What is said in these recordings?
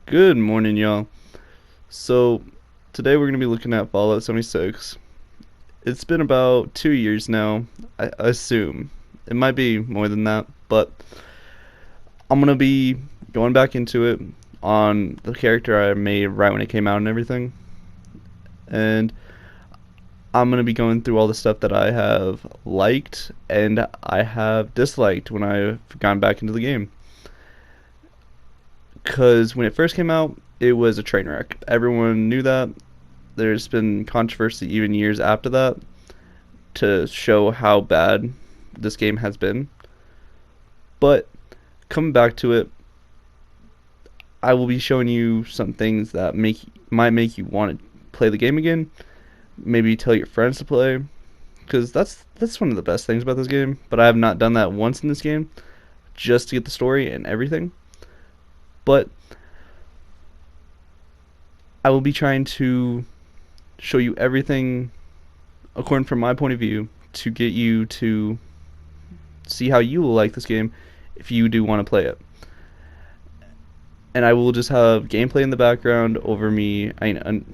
Good morning, y'all. So, today we're going to be looking at Fallout 76. It's been about 2 years now, I assume. It might be more than that, but I'm going to be going back into it on the character I made right when it came out and everything. And I'm going to be going through all the stuff that I have liked and I have disliked when I've gone back into the game. Because when it first came out, it was a train wreck. Everyone knew that. There's been controversy even years after that to show how bad this game has been. But coming back to it, I will be showing you some things that might make you want to play the game again. Maybe tell your friends to play, because that's one of the best things about this game. But I have not done that once in this game, just to get the story and everything. But I will be trying to show you everything according from my point of view to get you to see how you will like this game if you do want to play it. And I will just have gameplay in the background over me,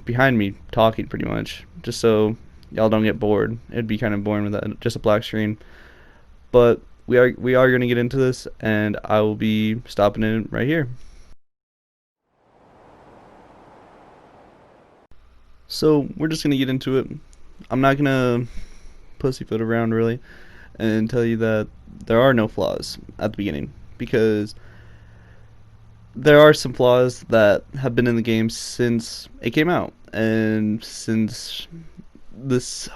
behind me talking pretty much, just so y'all don't get bored. It'd be kind of boring with that, just a black screen. But we are going to get into this, and I will be stopping it right here. So we're just gonna get into it. I'm not gonna pussyfoot around really and tell you that there are no flaws at the beginning, because there are some flaws that have been in the game since it came out and since this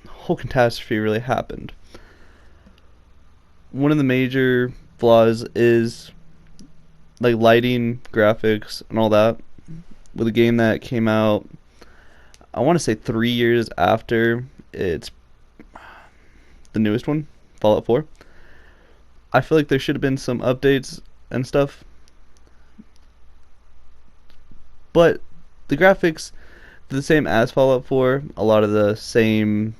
whole catastrophe really happened. One of the major flaws is like lighting, graphics, and all that. With a game that came out, I want to say 3 years after it's the newest one, Fallout 4. I feel like there should have been some updates and stuff, but the graphics the same as Fallout 4. A lot of the same.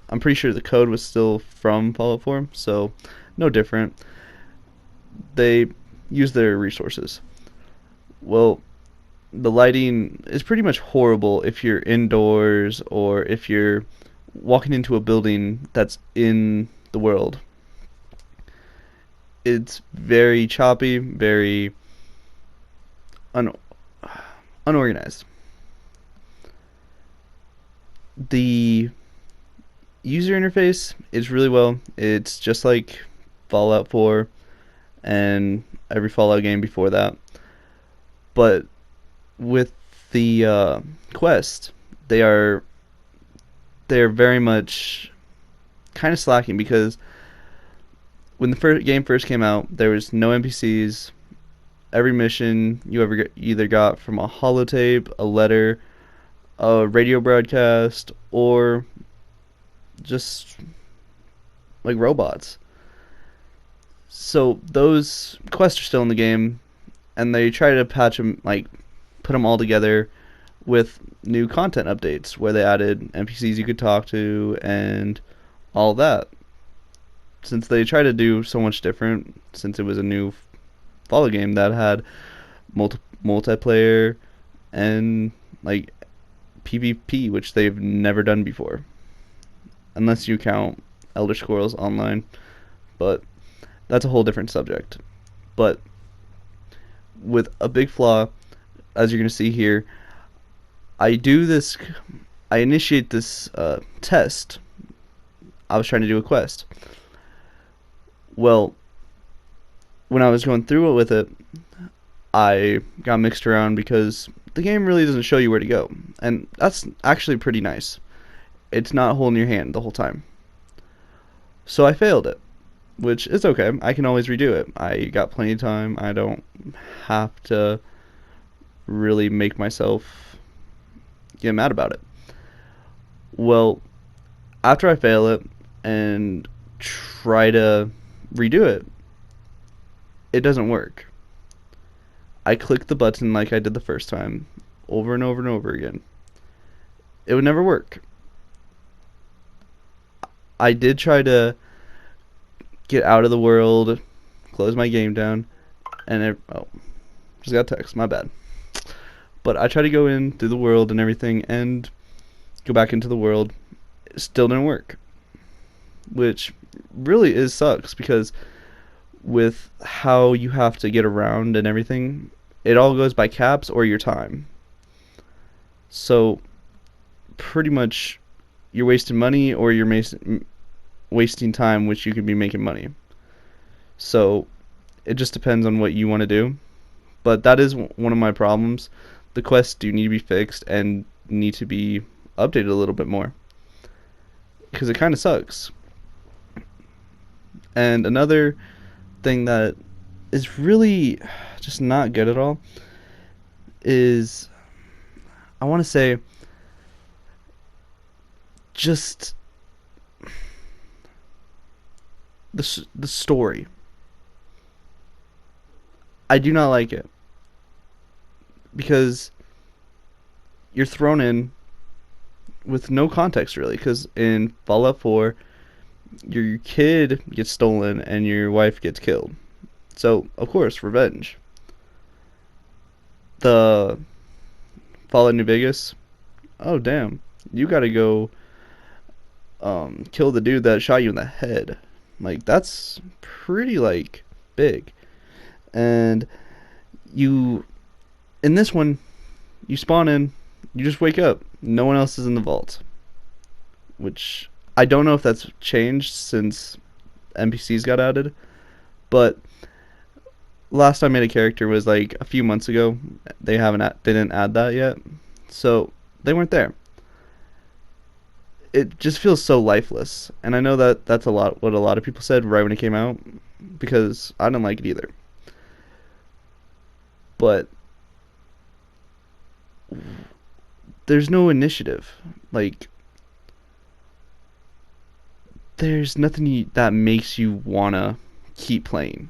I'm pretty sure the code was still from Fallout 4, so no different. They use their resources. Well, the lighting is pretty much horrible if you're indoors or if you're walking into a building that's in the world. It's very choppy, very un- unorganized. The user interface is really well. It's just like Fallout 4 and every Fallout game before that. But with the quest, they are they're very much kind of slacking, because when the game first came out, there was no NPCs. Every mission you either got from a holotape, a letter, a radio broadcast, or just like robots. So those quests are still in the game, and they try to patch them, like put them all together with new content updates where they added NPCs you could talk to and all that. Since they try to do so much different, since it was a new Fallout game that had multiplayer and like PvP, which they've never done before, unless you count Elder Scrolls Online, but that's a whole different subject. But with a big flaw, as you're going to see here, I do this. I initiate this test. I was trying to do a quest. Well, when I was going through it with it, I got mixed around because the game really doesn't show you where to go, and that's actually pretty nice. It's not holding your hand the whole time. So I failed it, which is okay. I can always redo it. I got plenty of time. I don't have to really make myself get mad about it. Well, after I fail it and try to redo it, it doesn't work. I click the button like I did the first time, over and over and over again. It would never work. I did try to get out of the world, close my game down, and just got a text. My bad. But I tried to go in through the world and everything and go back into the world. It still didn't work, which really is sucks because with how you have to get around and everything, it all goes by caps or your time. So pretty much you're wasting money or you're wasting time, which you could be making money. So it just depends on what you want to do. But that is one of my problems. The quests do need to be fixed and need to be updated a little bit more because it kind of sucks. And another thing that is really just not good at all is, I want to say, just the story. I do not like it because you're thrown in with no context really. Because in Fallout 4, your kid gets stolen and your wife gets killed. So of course, revenge. The Fallout New Vegas. Oh damn, you gotta go kill the dude that shot you in the head. Like that's pretty like big. And you in this one, you spawn in, you just wake up. No one else is in the vault. Which I don't know if that's changed since NPCs got added, but last time I made a character was like a few months ago. They didn't add that yet, so they weren't there. It just feels so lifeless, and I know that that's what a lot of people said right when it came out, because I didn't like it either. But there's no initiative. Like there's nothing that makes you wanna keep playing,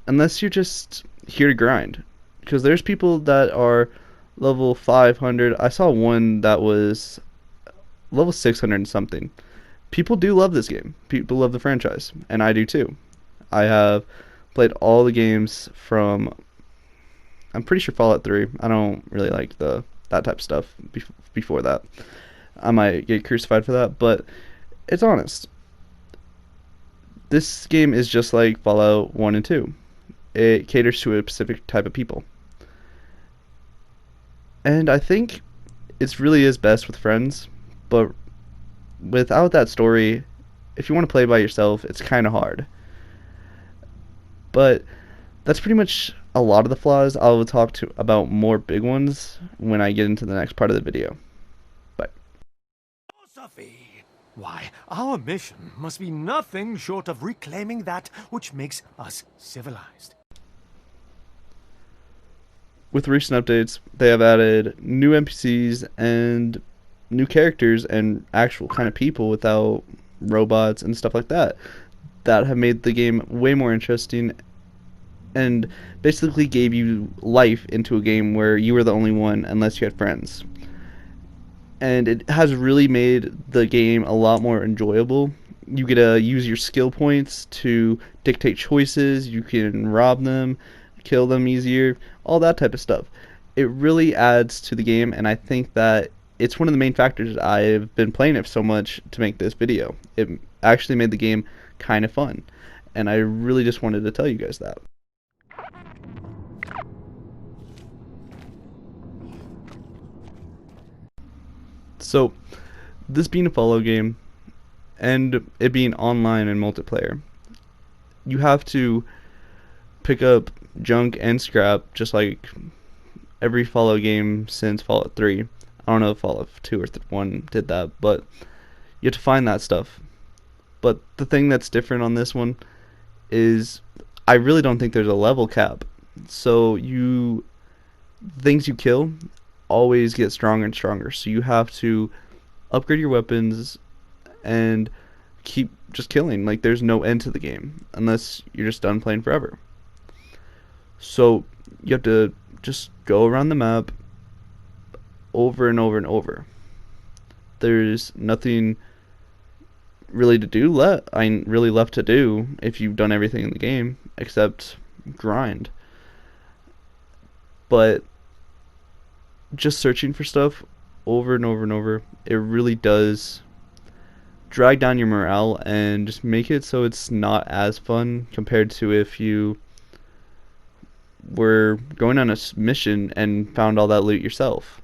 unless you're just here to grind. Because there's people that are level 500. I saw one that was level 600 and something. People do love this game. People love the franchise, and I do too. I have played all the games from, I'm pretty sure, Fallout 3. I don't really like that type of stuff before that. I might get crucified for that, but it's honest. This game is just like Fallout 1 and 2. It caters to a specific type of people. And I think it really is best with friends, but without that story, if you want to play by yourself, it's kind of hard. But that's pretty much a lot of the flaws. I'll talk about more big ones when I get into the next part of the video. Bye. Philosophy. Why, our mission must be nothing short of reclaiming that which makes us civilized. With recent updates, they have added new NPCs and new characters and actual kind of people without robots and stuff like that have made the game way more interesting and basically gave you life into a game where you were the only one unless you had friends. And it has really made the game a lot more enjoyable. You get to use your skill points to dictate choices, you can rob them, kill them easier, all that type of stuff. It really adds to the game, and I think that it's one of the main factors I've been playing it so much to make this video. It actually made the game kind of fun, and I really just wanted to tell you guys that. So, this being a Fallout game, and it being online and multiplayer, you have to pick up junk and scrap just like every Fallout game since Fallout 3. I don't know if Fallout 2 or 1 did that, but you have to find that stuff. But the thing that's different on this one is I really don't think there's a level cap. So things you kill always get stronger and stronger. So you have to upgrade your weapons and keep just killing. Like there's no end to the game unless you're just done playing forever. So you have to just go around the map over and over and over. There's nothing really to do left to do if you've done everything in the game except grind. but just searching for stuff over and over and over, it really does drag down your morale and just make it so it's not as fun compared to if you were going on a mission and found all that loot yourself.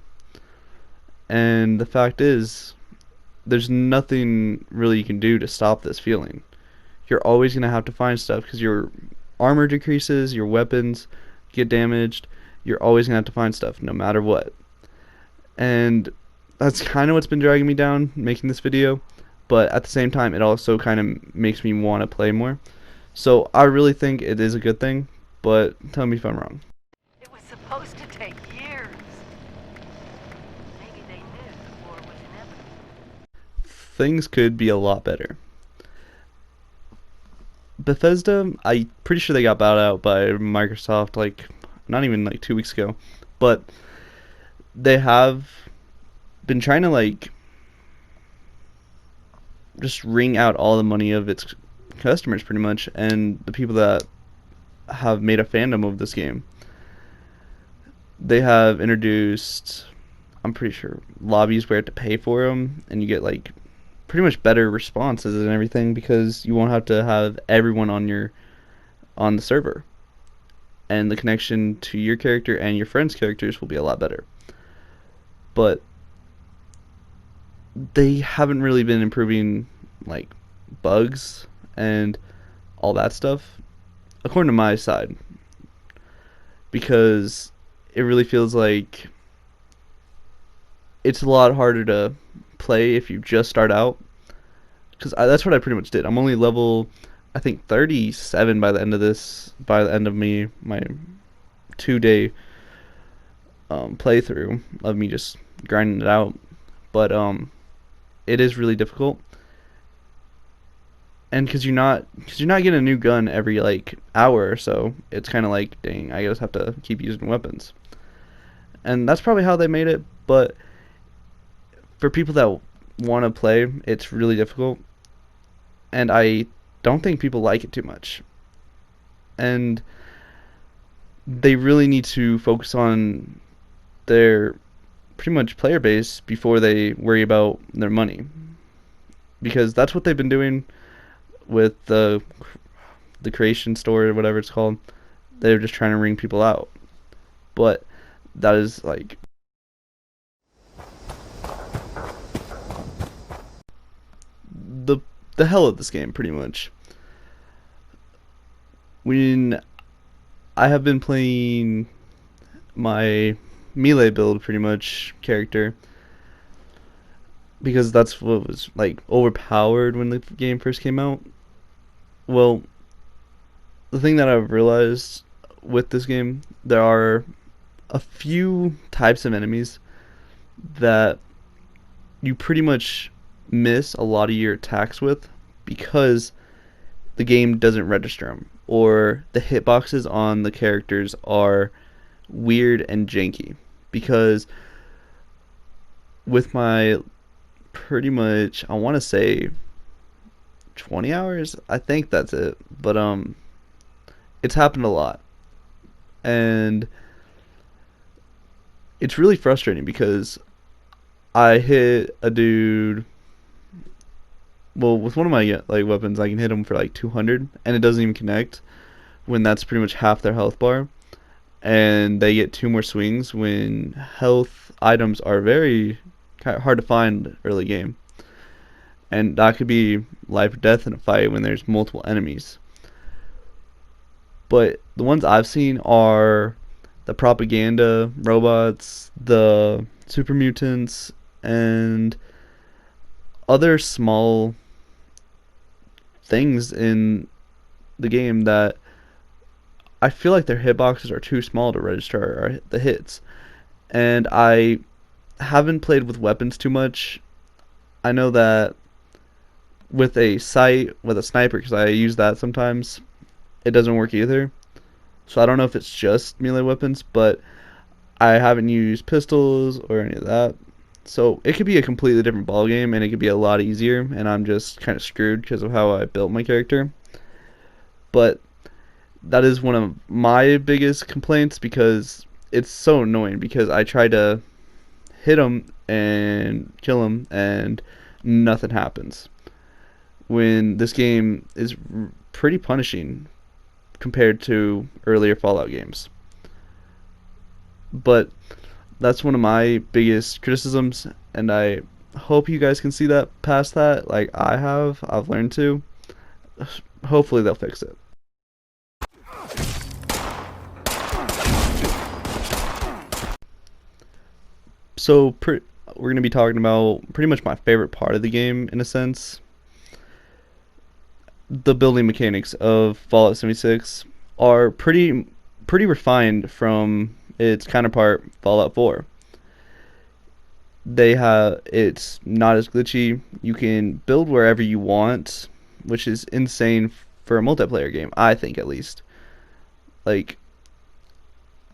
And the fact is, there's nothing really you can do to stop this feeling. You're always going to have to find stuff because your armor decreases, your weapons get damaged. You're always going to have to find stuff no matter what. And that's kind of what's been dragging me down making this video, but at the same time it also kind of makes me want to play more. So I really think it is a good thing, but tell me if I'm wrong. It was supposed to take years. Maybe they knew the war was inevitable. Things could be a lot better. Bethesda, I'm pretty sure they got bought out by Microsoft like not even like 2 weeks ago, but they have been trying to like just wring out all the money of its customers pretty much, and the people that have made a fandom of this game. They have introduced, I'm pretty sure, lobbies where you have to pay for them, and you get like pretty much better responses and everything because you won't have to have everyone on the server, and the connection to your character and your friends' characters will be a lot better. But they haven't really been improving like bugs and all that stuff, according to my side, because it really feels like it's a lot harder to play if you just start out, because that's what I pretty much did. I'm only level, I think, 37 by the end of my 2-day playthrough of me just grinding it out. But it is really difficult, and because you're not getting a new gun every like hour or so, it's kind of like, dang, I just have to keep using weapons. And that's probably how they made it, but for people that want to play, it's really difficult, and I don't think people like it too much. And they really need to focus on their pretty much player base before they worry about their money, because that's what they've been doing with the creation store or whatever it's called. They're just trying to wring people out, but that is like the hell of this game pretty much. When I have been playing my melee build pretty much character, because that's what was like overpowered when the game first came out. Well, the thing that I've realized with this game, there are a few types of enemies that you pretty much miss a lot of your attacks with because the game doesn't register them, or the hitboxes on the characters are weird and janky. Because with my pretty much, I want to say 20 hours, I think that's it, but it's happened a lot, and it's really frustrating because I hit a dude, well, with one of my like weapons I can hit him for like 200 and it doesn't even connect, when that's pretty much half their health bar, and they get 2 more swings when health items are very hard to find early game, and that could be life or death in a fight when there's multiple enemies. But the ones I've seen are the propaganda robots, the super mutants, and other small things in the game that I feel like their hitboxes are too small to register the hits. And I haven't played with weapons too much. I know that with a sight, with a sniper, because I use that sometimes, it doesn't work either. So I don't know if it's just melee weapons, but I haven't used pistols or any of that. So it could be a completely different ballgame, and it could be a lot easier, and I'm just kind of screwed because of how I built my character. But that is one of my biggest complaints, because it's so annoying because I try to hit him and kill him and nothing happens. When this game is pretty punishing compared to earlier Fallout games. But that's one of my biggest criticisms, and I hope you guys can see that past that like I have. I've learned to. Hopefully they'll fix it. So we're going to be talking about pretty much my favorite part of the game in a sense. The building mechanics of Fallout 76 are pretty refined from its counterpart Fallout 4. It's not as glitchy. You can build wherever you want, which is insane for a multiplayer game, I think at least. Like,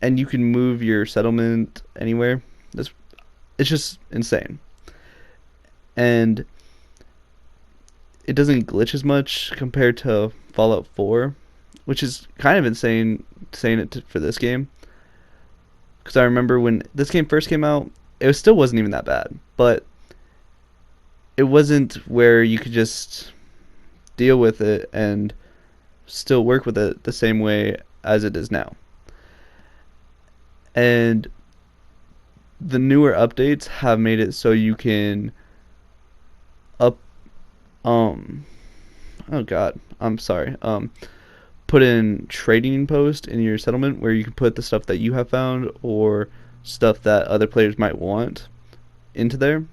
and you can move your settlement anywhere. It's just insane. And it doesn't glitch as much compared to Fallout 4, which is kind of insane saying it for this game. Because I remember when this game first came out, still wasn't even that bad, but it wasn't where you could just deal with it and still work with it the same way as it is now. And the newer updates have made it so you can up oh god, I'm sorry. Put in trading post in your settlement where you can put the stuff that you have found or stuff that other players might want into there,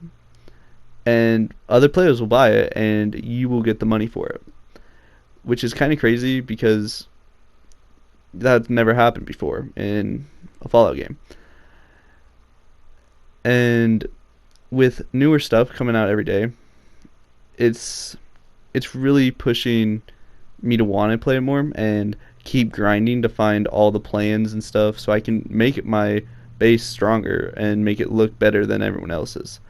and other players will buy it and you will get the money for it, which is kind of crazy because that's never happened before in a Fallout game. And with newer stuff coming out every day, it's really pushing me to want to play it more and keep grinding to find all the plans and stuff so I can make my base stronger and make it look better than everyone else's,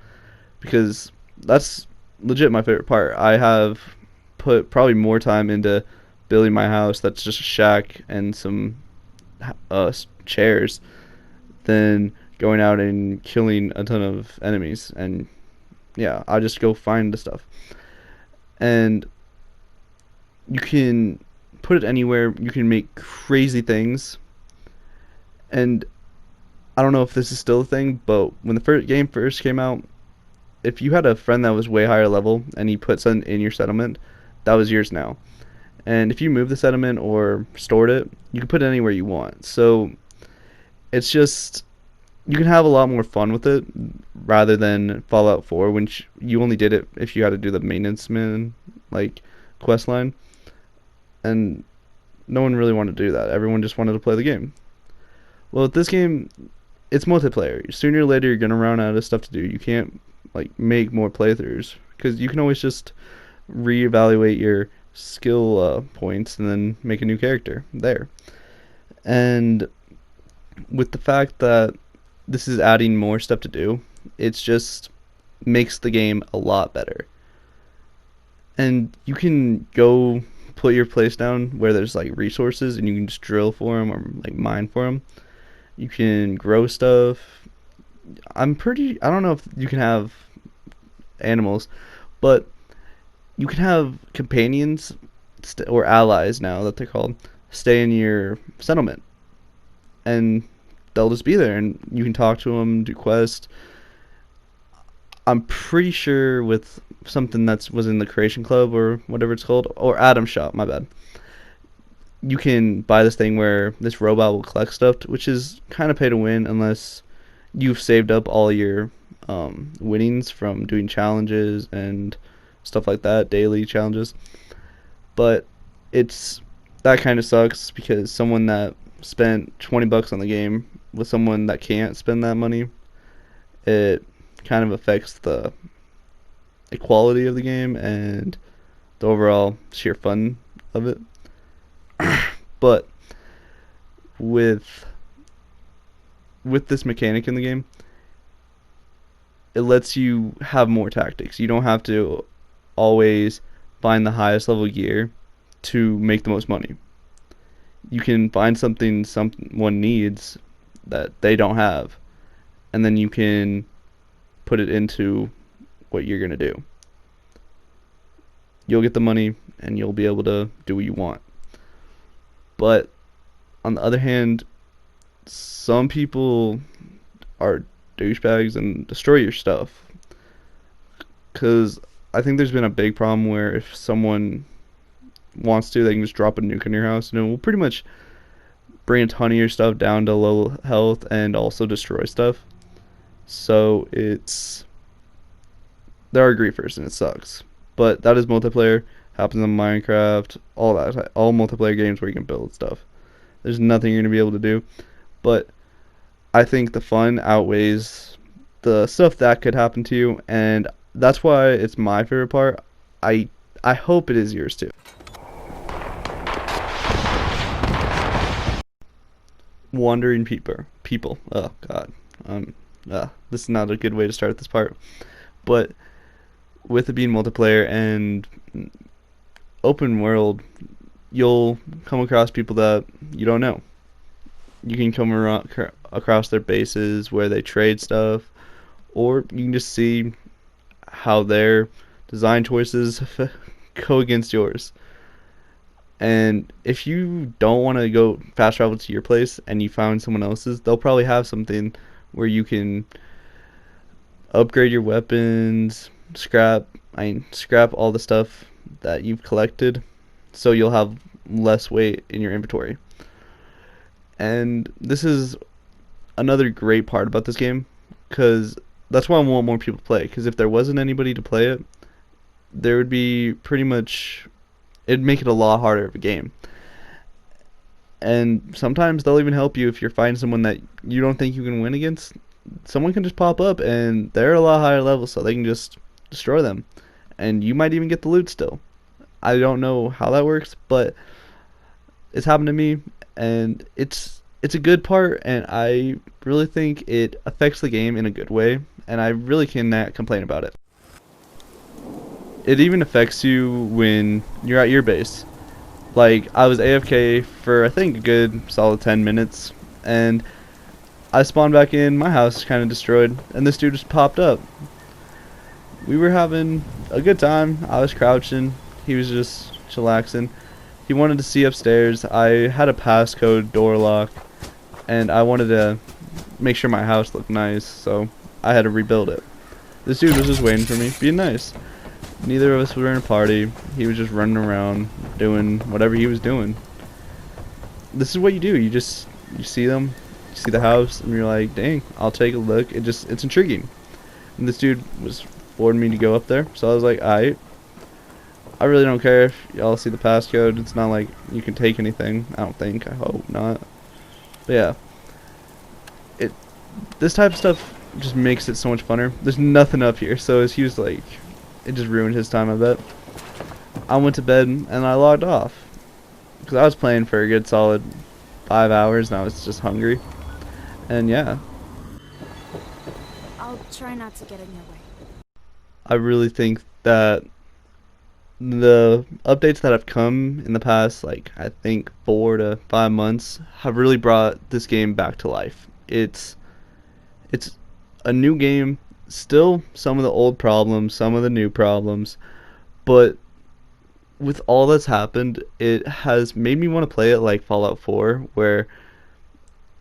because that's legit my favorite part. I have put probably more time into building my house that's just a shack and some chairs than going out and killing a ton of enemies. And yeah, I just go find the stuff. And you can put it anywhere. You can make crazy things. And I don't know if this is still a thing, but when the game first came out, if you had a friend that was way higher level and he put something in your settlement, that was yours now. And if you moved the settlement or stored it, you can put it anywhere you want. So it's just, you can have a lot more fun with it rather than Fallout 4, when you only did it if you had to do the maintenance man like quest line, and no one really wanted to do that. Everyone just wanted to play the game. Well, with this game, it's multiplayer. Sooner or later, you're gonna run out of stuff to do. You can't like make more playthroughs because you can always just reevaluate your skill points and then make a new character there. And with the fact that this is adding more stuff to do, it's just makes the game a lot better. And you can go put your place down where there's like resources and you can just drill for them or like mine for them. You can grow stuff. I don't know if you can have animals, but you can have companions or allies now that they're called stay in your settlement, and they'll just be there and you can talk to them, do quests. I'm pretty sure with something that was in the Creation Club or whatever it's called, or Adam Shop, my bad, you can buy this thing where this robot will collect stuff, which is kind of pay to win unless you've saved up all your winnings from doing challenges and stuff like that, daily challenges. But that kind of sucks because someone that spent $20 on the game with someone that can't spend that money, it kind of affects the quality of the game and the overall sheer fun of it. But with this mechanic in the game, it lets you have more tactics. You don't have to always find the highest level gear to make the most money. You can find something someone needs that they don't have, and then you can put it into what you're gonna do. You'll get the money and you'll be able to do what you want. But on the other hand, some people are douchebags and destroy your stuff. Because I think there's been a big problem where if someone wants to, they can just drop a nuke in your house and it will pretty much bring a ton of your stuff down to low health and also destroy stuff. So there are griefers and it sucks. But that is multiplayer, happens in Minecraft, all that, all multiplayer games where you can build stuff. There's nothing you're going to be able to do. But I think the fun outweighs the stuff that could happen to you, and that's why it's my favorite part. I hope it is yours too. Wandering people. Oh god. This is not a good way to start this part. But with it being multiplayer and open world, you'll come across people that you don't know. You can come across their bases where they trade stuff, or you can just see how their design choices go against yours. And if you don't want to go fast travel to your place and you found someone else's, they'll probably have something where you can upgrade your weapons, scrap all the stuff that you've collected, so you'll have less weight in your inventory. And this is another great part about this game, because that's why I want more people to play. Because if there wasn't anybody to play it, there would be it'd make it a lot harder of a game. And sometimes they'll even help you if you're fighting someone that you don't think you can win against. Someone can just pop up and they're a lot higher level, so they can just destroy them. And you might even get the loot still. I don't know how that works, but it's happened to me, and it's a good part, and I really think it affects the game in a good way, and I really cannot complain about it. It even affects you when you're at your base. Like, I was AFK for I think a good solid 10 minutes, and I spawned back in, my house is kind of destroyed, and this dude just popped up. We were having a good time. I was crouching, he was just chillaxing. He wanted to see upstairs. I had a passcode door lock, and I wanted to make sure my house looked nice, so I had to rebuild it. This dude was just waiting for me, being nice. Neither of us were in a party. He was just running around doing whatever he was doing. This is what you do. You see them, you see the house, and you're like, dang, I'll take a look. It's intriguing. And this dude was forwarding me to go up there, so I was like, alright. I really don't care if y'all see the passcode. It's not like you can take anything. I don't think. I hope not. But yeah. This type of stuff just makes it so much funner. There's nothing up here, so he was like, it just ruined his time, I bet. I went to bed and I logged off. Because I was playing for a good solid 5 hours and I was just hungry. And yeah. I'll try not to get in your way. I really think that the updates that have come in the past, like, I think 4 to 5 months, have really brought this game back to life. It's a new game, still some of the old problems, some of the new problems, but with all that's happened, it has made me want to play it like Fallout 4, where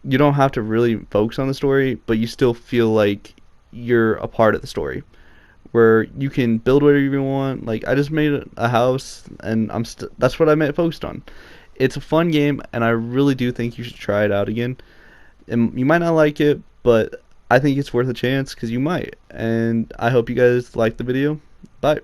you don't have to really focus on the story, but you still feel like you're a part of the story, where you can build whatever you want. Like, I just made a house, and that's what I focused on. It's a fun game, and I really do think you should try it out again. And you might not like it, but I think it's worth a chance, because you might. And I hope you guys liked the video. Bye.